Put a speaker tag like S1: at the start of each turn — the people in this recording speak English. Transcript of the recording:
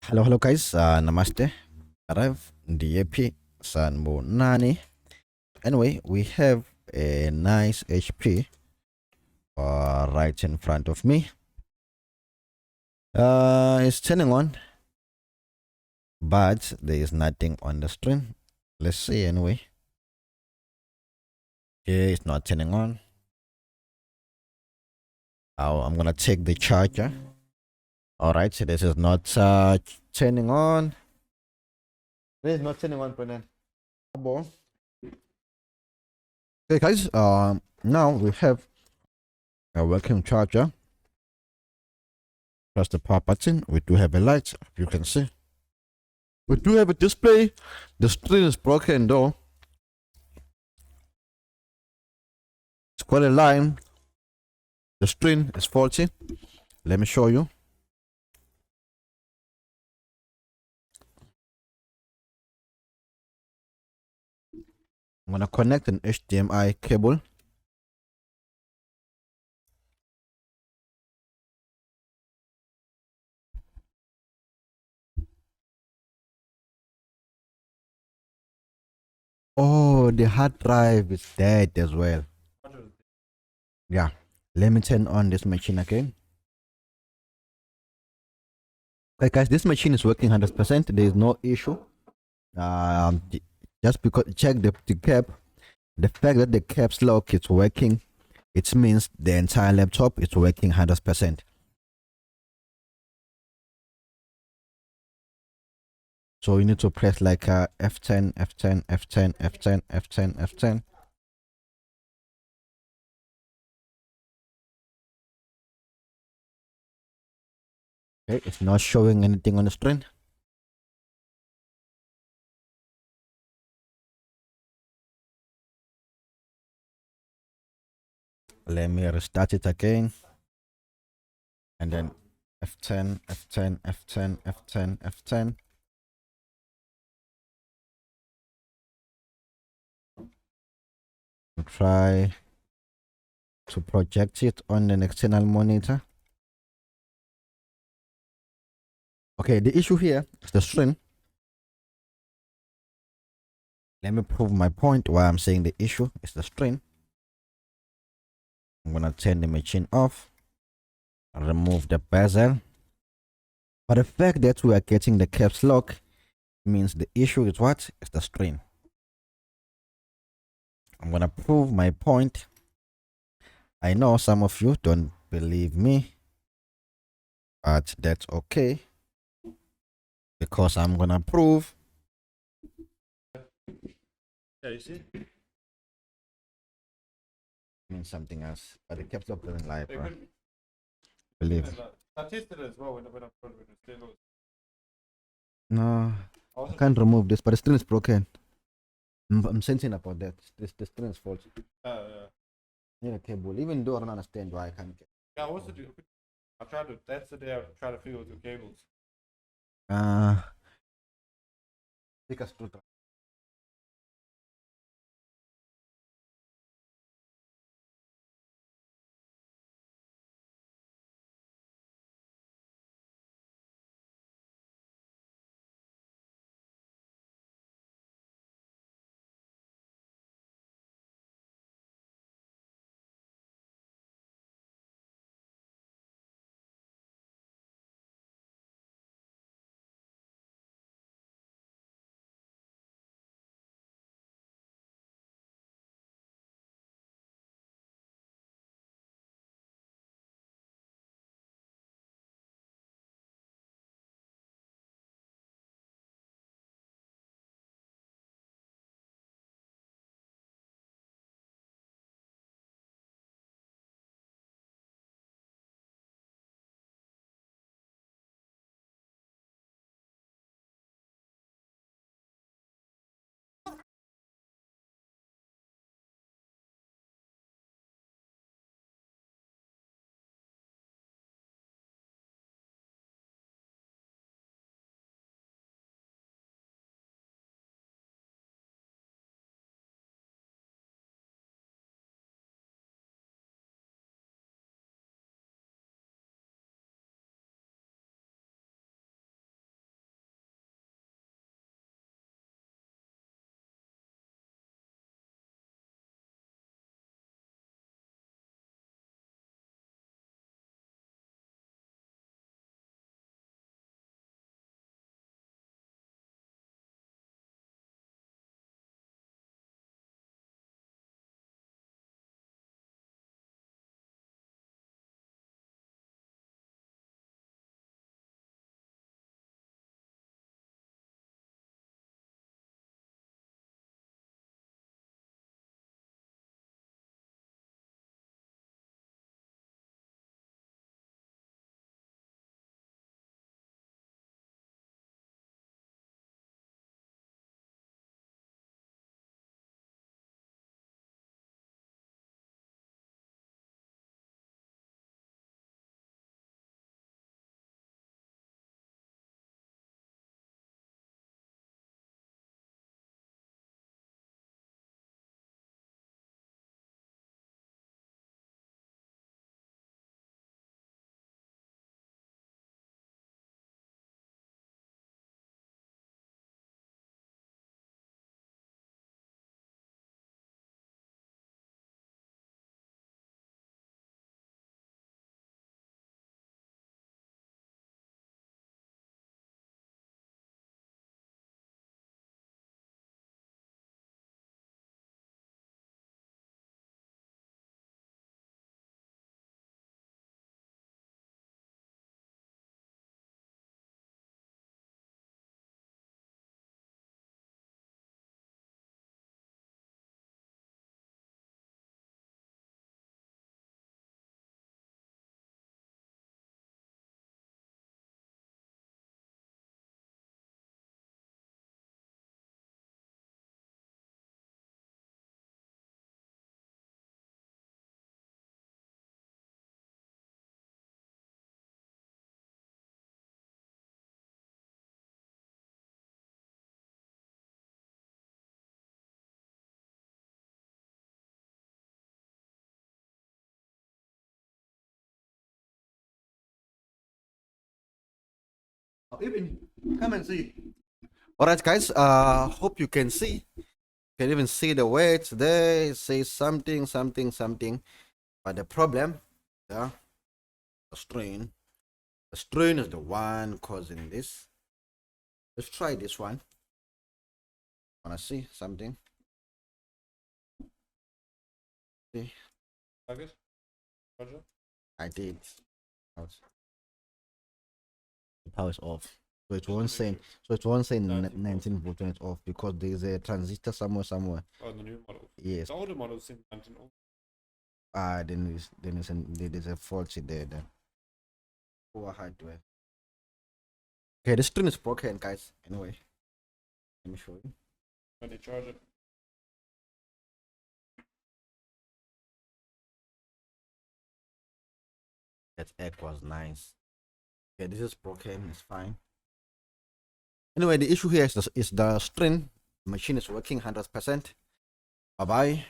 S1: Hello guys, namaste. Arrive DAP Sanbo Nani. Anyway, we have a nice HP right in front of me. It's turning on, but there is nothing on the screen. Let's see anyway. Okay, it's not turning on. I'm gonna take the charger. Alright, so this is not turning on. This is not turning on, Brennan. Okay guys, now we have a working charger. Press the power button. We do have a light, you can see. We do have a display. The screen is broken though. It's quite a line. The screen is faulty. Let me show you. I'm gonna connect an HDMI cable. Oh, the hard drive is dead as well. Yeah. Let me turn on this machine again. Okay, guys, this machine is working 100%. There is no issue. Just because check the cap. The fact that the caps lock is working, it means the entire laptop is working 100%. So you need to press like F10, F10, F10, F10, F10, F10. Okay, it's not showing anything on the screen. Let me restart it again. And then F10, F10, F10, F10, F10. Try to project it on an external monitor. Okay, the issue here is the screen. Let me prove my point why I'm saying the issue is the screen. I'm gonna turn the machine off, remove the bezel. But the fact that we are getting the caps lock means the issue is what? It's the screen. I'm gonna prove my point. I know some of you don't believe me, but that's okay because I'm gonna prove.
S2: Yeah, you see?
S1: Means something else, but the caps lock doesn't lie,
S2: They
S1: bro.
S2: couldn't-
S1: Believe.
S2: I tested it as well when I put it in the stable.
S1: No, I can't remove this, but the screen is broken. I'm sensing about that. The screen is faulty. Need a cable, even though I don't understand why I can't get.
S2: Yeah, I also do. I tried to. That's the day I tried to figure with the cables.
S1: Take a screwdriver. Even come and see. All right, guys. Hope you can see. You can even see the words there. It says something, something, something. But the problem, yeah, the strain. The strain is the one causing this. Let's try this one. Wanna see something? See,
S2: Like it? Roger?
S1: I did. Out. The power is off. So it won't say. So it won't say 19 volt when it's off because there is a transistor somewhere.
S2: Oh, the new model.
S1: Yes.
S2: The older model seems 19 old.
S1: There's a fault there. Then poor hardware. Okay, the screen is broken, guys. Anyway, let me show you.
S2: When they charge it.
S1: That egg was nice. Okay, this is broken. It's fine. Anyway, the issue here is the string. The machine is working 100%. Bye bye.